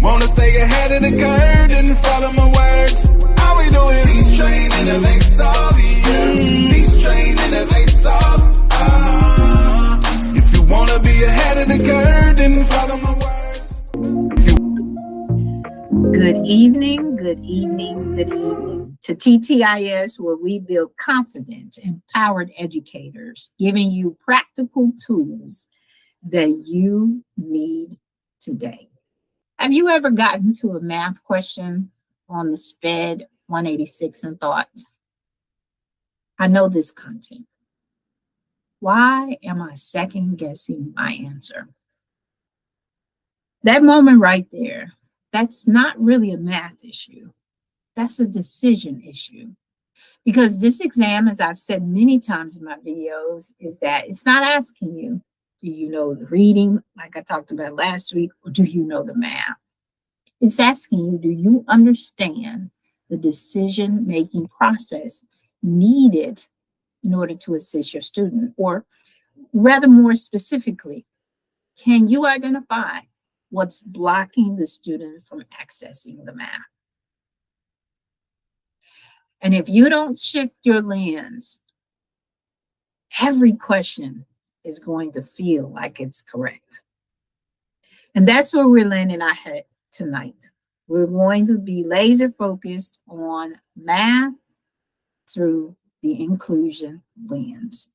wanna stay ahead of the curve, then follow my words. All we doing, teach, train, innovate, solve, yeah. Teach, train, innovate, solve. If you wanna be ahead of the curve, then follow my words. Good evening, good evening, good evening to TTIS, where we build confident, empowered educators, giving you practical tools that you need today. Have you ever gotten to a math question on the SPED 186 and thought, I know this content. Why am I second guessing my answer? That moment right there, that's not really a math issue. That's a decision issue. Because this exam, as I've said many times in my videos, is that it's not asking you, do you know the reading, like I talked about last week, or do you know the math? It's asking you, do you understand the decision-making process needed in order to assist your student? Or rather more specifically, can you identify what's blocking the student from accessing the math? And if you don't shift your lens, every question is going to feel like it's correct. And that's where we're landing our head tonight. We're going to be laser focused on math through the inclusion lens.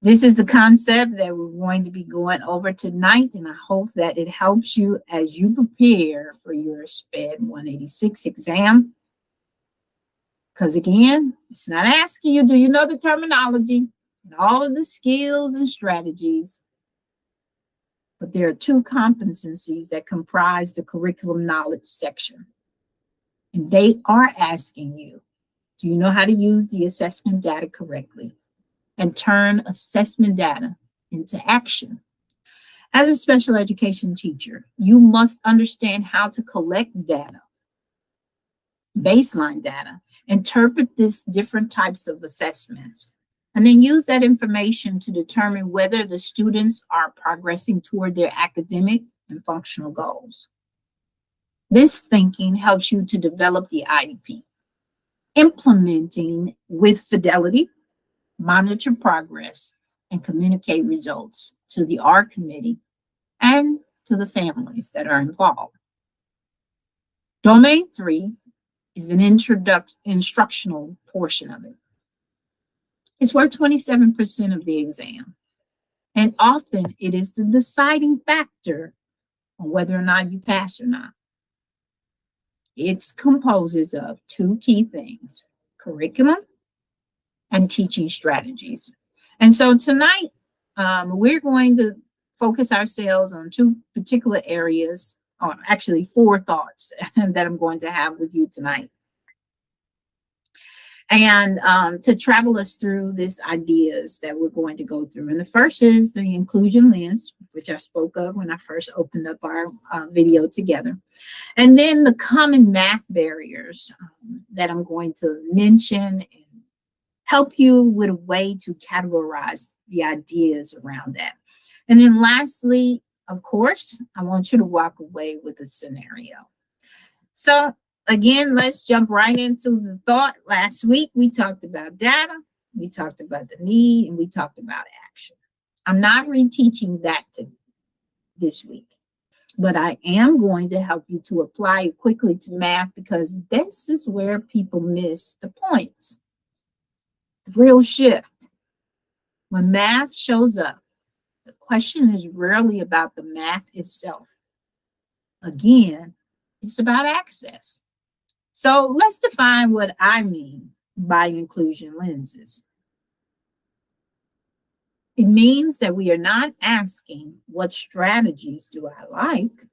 This is the concept that we're going to be going over tonight, and I hope that it helps you as you prepare for your SPED 186 exam. Because again, it's not asking you, do you know the terminology and all of the skills and strategies? But there are two competencies that comprise the curriculum knowledge section. And they are asking you, do you know how to use the assessment data correctly and turn assessment data into action? As a special education teacher, you must understand how to collect data, baseline data, interpret these different types of assessments, and then use that information to determine whether the students are progressing toward their academic and functional goals. This thinking helps you to develop the IEP, implementing with fidelity, monitor progress, and communicate results to the R committee and to the families that are involved. Domain 3 is an instructional portion of it. It's worth 27% of the exam. And often it is the deciding factor on whether or not you pass or not. It composes of two key things, curriculum and teaching strategies. And so tonight, we're going to focus ourselves on two particular areas, or actually 4 thoughts that I'm going to have with you tonight. And to travel us through these ideas that we're going to go through. And the first is the inclusion lens, which I spoke of when I first opened up our video together. And then the common math barriers that I'm going to mention and help you with a way to categorize the ideas around that. And then lastly, of course, I want you to walk away with a scenario. So again, let's jump right into the thought. Last week, we talked about data, we talked about the need, and we talked about action. I'm not reteaching that this week, but I am going to help you to apply it quickly to math, because this is where people miss the points. The real shift. When math shows up, the question is rarely about the math itself. Again, it's about access. So let's define what I mean by inclusion lenses. It means that we are not asking, what strategies do I like?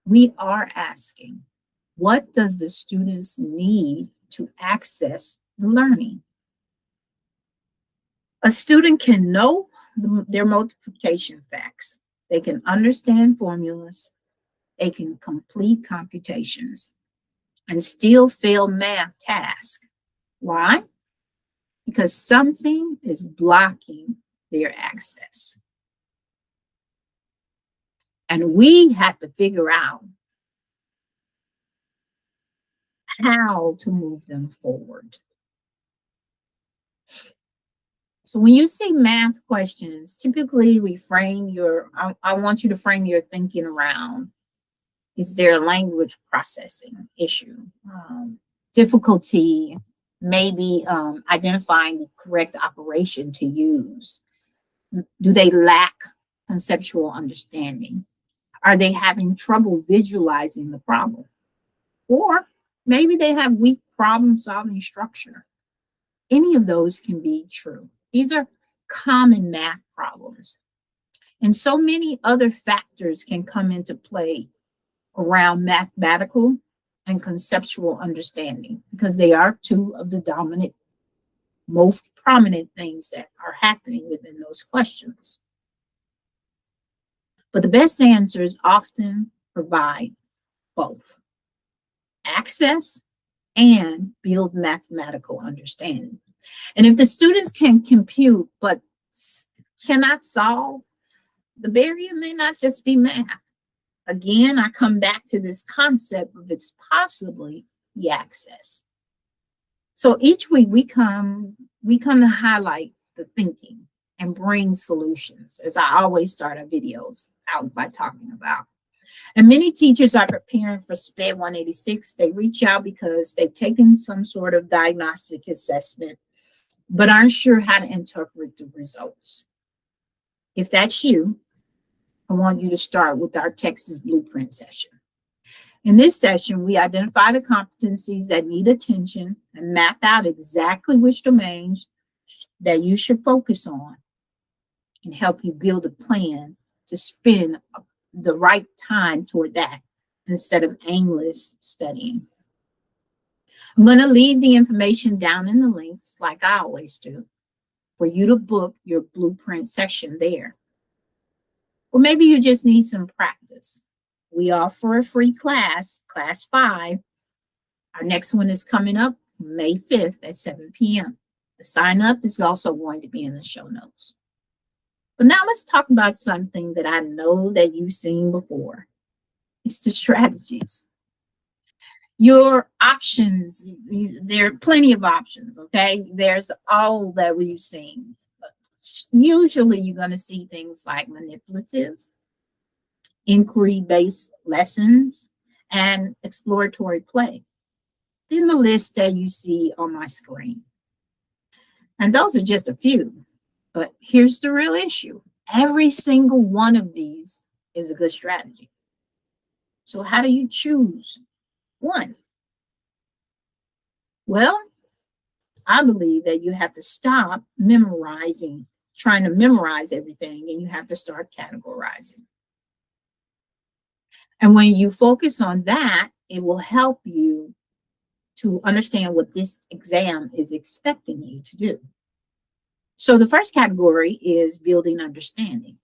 We are asking, what does the students need to access the learning? A student can know their multiplication facts. They can understand formulas. They can complete computations and still fail math tasks. Why? Because something is blocking their access. And we have to figure out how to move them forward. So when you see math questions, typically we frame I want you to frame your thinking around, is there a language processing issue? Difficulty, maybe identifying the correct operation to use. Do they lack conceptual understanding? Are they having trouble visualizing the problem? Or maybe they have weak problem solving structure. Any of those can be true. These are common math problems. And so many other factors can come into play around mathematical and conceptual understanding, because they are two of the dominant, most prominent things that are happening within those questions. But the best answers often provide both access and build mathematical understanding. And if the students can compute but cannot solve, the barrier may not just be math. Again, I come back to this concept of it's possibly the access. So each week we come to highlight the thinking and bring solutions, as I always start our videos out by talking about. And many teachers are preparing for SPED 186. They reach out because they've taken some sort of diagnostic assessment, but aren't sure how to interpret the results. If that's you, I want you to start with our TExES blueprint session. In this session, we identify the competencies that need attention and map out exactly which domains that you should focus on and help you build a plan to spend the right time toward that instead of aimless studying. I'm going to leave the information down in the links, like I always do, for you to book your blueprint session there. Or maybe you just need some practice. We offer a free class, class 5. Our next one is coming up May 5th at 7 p.m. The sign up is also going to be in the show notes. But now let's talk about something that I know that you've seen before. It's the strategies. Your options, there are plenty of options, okay? There's all that we've seen. Usually you're going to see things like manipulatives, inquiry-based lessons, and exploratory play. Then the list that you see on my screen. And those are just a few. But here's the real issue. Every single one of these is a good strategy. So how do you choose one? Well, I believe that you have to stop trying to memorize everything, and you have to start categorizing. And when you focus on that, it will help you to understand what this exam is expecting you to do. So the first category is building understanding.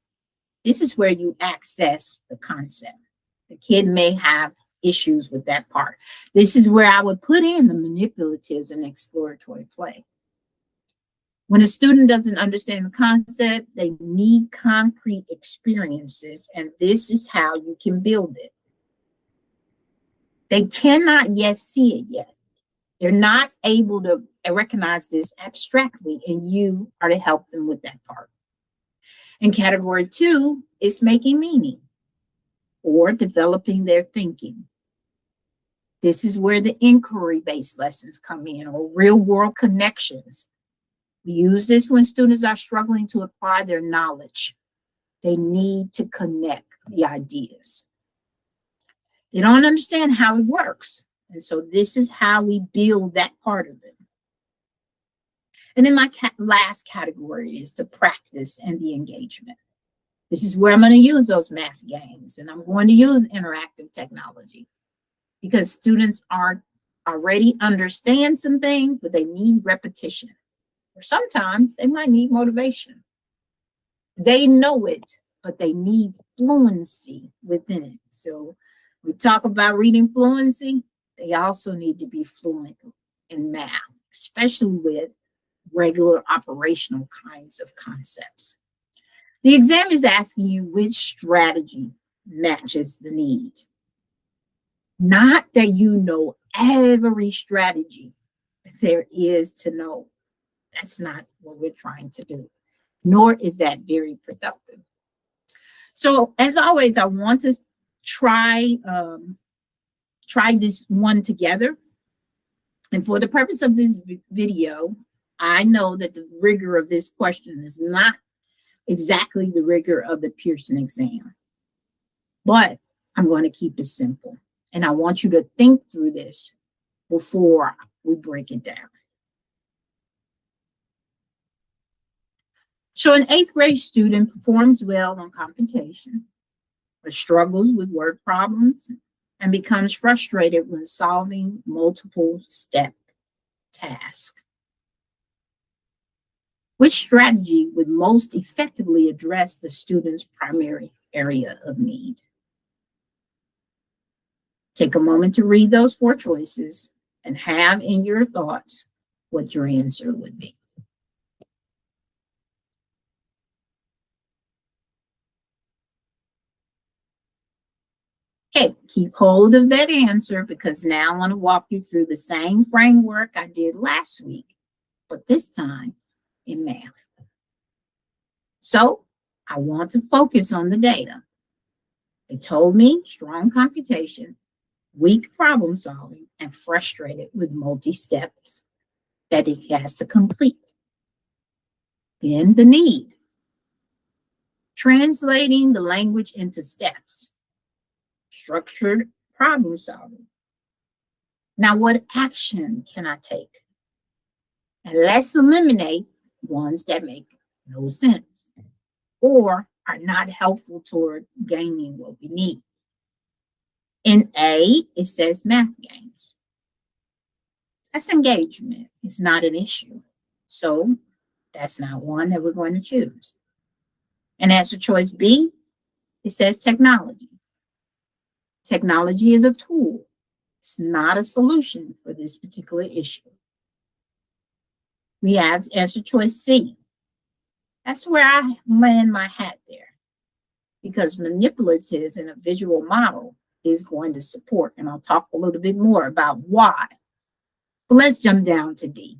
This is where you access the concept. The kid may have issues with that part. This is where I would put in the manipulatives and exploratory play. When a student doesn't understand the concept, they need concrete experiences, and this is how you can build it. They cannot yet see it yet. They're not able to recognize this abstractly, and you are to help them with that part. And category 2 is making meaning or developing their thinking. This is where the inquiry-based lessons come in, or real-world connections. We use this when students are struggling to apply their knowledge. They need to connect the ideas. They don't understand how it works. And so this is how we build that part of it. And then my last category is the practice and the engagement. This is where I'm going to use those math games, and I'm going to use interactive technology because students already understand some things, but they need repetition. Or sometimes they might need motivation. They know it, but they need fluency within it. So we talk about reading fluency. They also need to be fluent in math, especially with regular operational kinds of concepts. The exam is asking you which strategy matches the need. Not that you know every strategy there is to know. That's not what we're trying to do, nor is that very productive. So as always, I want to try this one together. And for the purpose of this video, I know that the rigor of this question is not exactly the rigor of the Pearson exam, but I'm going to keep it simple. And I want you to think through this before we break it down. So an 8th grade student performs well on computation, but struggles with word problems and becomes frustrated when solving multiple step tasks. Which strategy would most effectively address the student's primary area of need? Take a moment to read those 4 choices and have in your thoughts what your answer would be. Okay, keep hold of that answer because now I want to walk you through the same framework I did last week, but this time in math. So I want to focus on the data. They told me strong computation, weak problem solving, and frustrated with multi-steps that it has to complete. Then the need. Translating the language into steps. Structured problem solving. Now, what action can I take? And let's eliminate ones that make no sense or are not helpful toward gaining what we need. In A, it says math games. That's engagement. It's not an issue. So that's not one that we're going to choose. And answer choice B, it says technology. Technology is a tool. It's not a solution for this particular issue. We have answer choice C. That's where I land my hat there because manipulatives in a visual model is going to support, and I'll talk a little bit more about why. But let's jump down to D.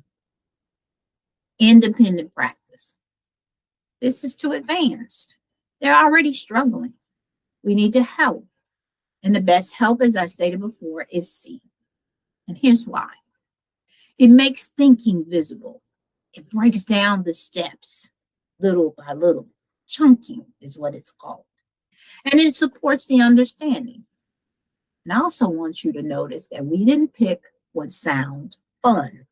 Independent practice. This is too advanced. They're already struggling. We need to help. And the best help, as I stated before, is C. And here's why. It makes thinking visible. It breaks down the steps little by little. Chunking is what it's called. And it supports the understanding. And I also want you to notice that we didn't pick what sounds fun.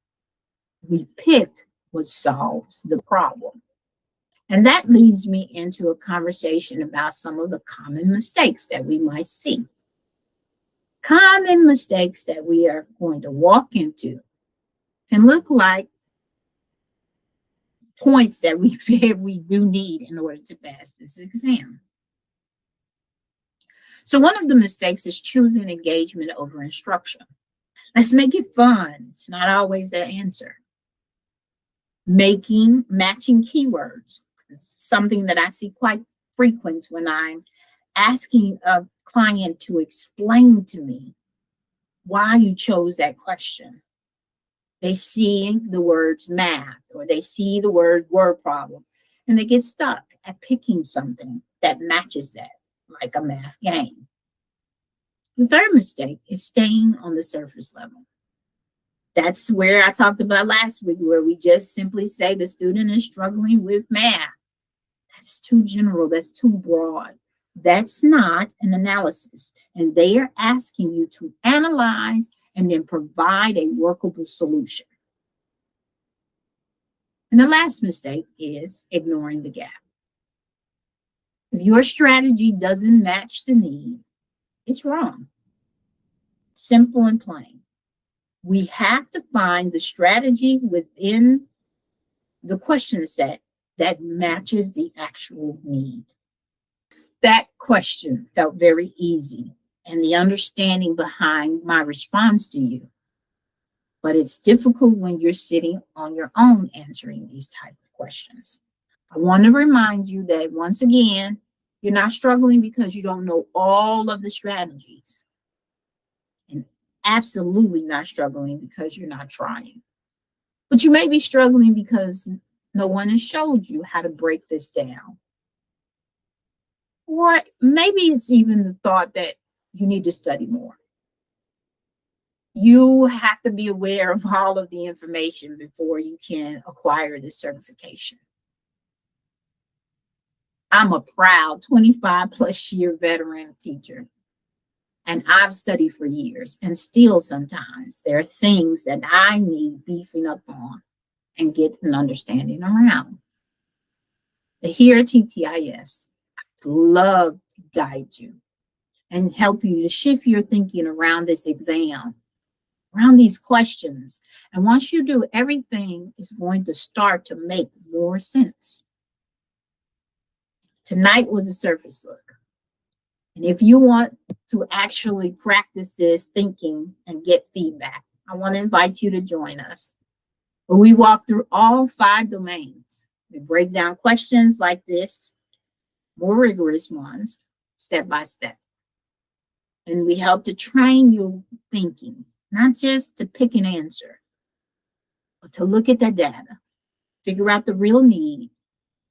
We picked what solves the problem. And that leads me into a conversation about some of the common mistakes that we might see. Common mistakes that we are going to walk into can look like points that we do need in order to pass this exam. So one of the mistakes is choosing engagement over instruction. Let's make it fun. It's not always the answer. Matching keywords. It's something that I see quite frequent when I'm asking a client to explain to me why you chose that question. They see the words math or they see the word problem and they get stuck at picking something that matches that, like a math game. The third mistake is staying on the surface level. That's where I talked about last week, where we just simply say the student is struggling with math. That's too general, that's too broad. That's not an analysis. And they are asking you to analyze and then provide a workable solution. And the last mistake is ignoring the gap. If your strategy doesn't match the need, it's wrong. Simple and plain. We have to find the strategy within the question set that matches the actual need. That question felt very easy and the understanding behind my response to you. But it's difficult when you're sitting on your own answering these type of questions. I want to remind you that once again, You're not struggling because you don't know all of the strategies. And absolutely not struggling because you're not trying. But you may be struggling because no one has showed you how to break this down. Or maybe it's even the thought that you need to study more. You have to be aware of all of the information before you can acquire this certification. I'm a proud 25 plus year veteran teacher, and I've studied for years, and still sometimes there are things that I need beefing up on and get an understanding around. But here at TTIS, I'd love to guide you and help you to shift your thinking around this exam, around these questions. And once you do, everything is going to start to make more sense. Tonight was a surface look. And if you want to actually practice this thinking and get feedback, I want to invite you to join us. Where we walk through all 5 domains. We break down questions like this, more rigorous ones, step by step. And we help to train your thinking, not just to pick an answer, but to look at the data, figure out the real need,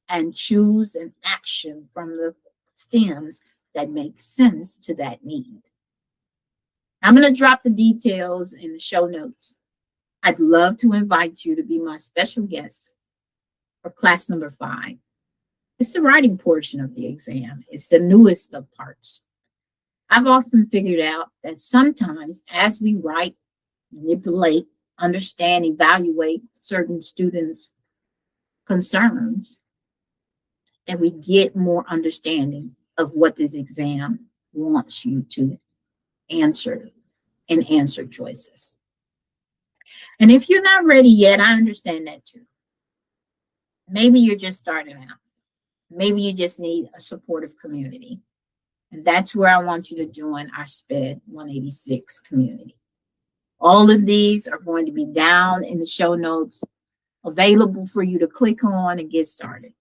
and choose an action from the stems that make sense to that need. I'm going to drop the details in the show notes. I'd love to invite you to be my special guest for class number 5. It's the writing portion of the exam. It's the newest of parts. I've often figured out that sometimes as we write, manipulate, understand, evaluate certain students' concerns, and we get more understanding of what this exam wants you to answer and answer choices. And if you're not ready yet, I understand that too. Maybe you're just starting out. Maybe you just need a supportive community. And that's where I want you to join our SPED 186 community. All of these are going to be down in the show notes, available for you to click on and get started.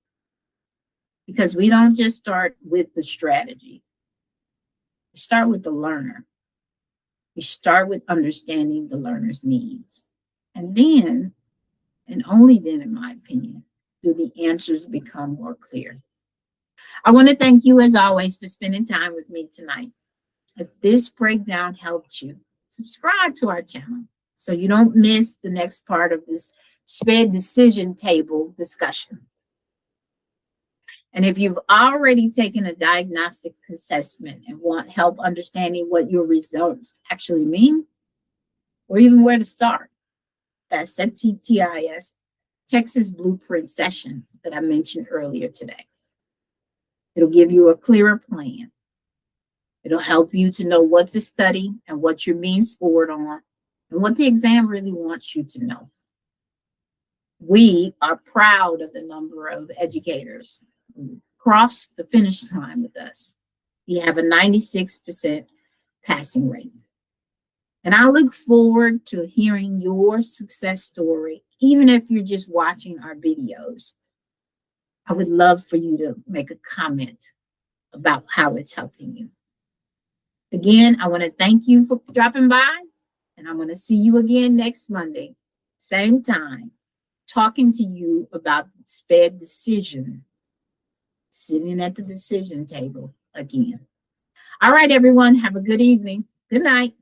Because we don't just start with the strategy. We start with the learner. We start with understanding the learner's needs. And then, and only then, in my opinion, do the answers become more clear. I want to thank you, as always, for spending time with me tonight. If this breakdown helped you, subscribe to our channel so you don't miss the next part of this SPED decision table discussion. And if you've already taken a diagnostic assessment and want help understanding what your results actually mean, or even where to start, that's the TTIS TExES Blueprint session that I mentioned earlier today. It'll give you a clearer plan. It'll help you to know what to study and what you're being scored on and what the exam really wants you to know. We are proud of the number of educators who crossed the finish line with us. We have a 96% passing rate. And I look forward to hearing your success story, even if you're just watching our videos. I would love for you to make a comment about how it's helping you. Again, I want to thank you for dropping by, and I'm going to see you again next Monday, same time, talking to you about the SPED decision, sitting at the decision table again. All right, everyone, have a good evening. Good night.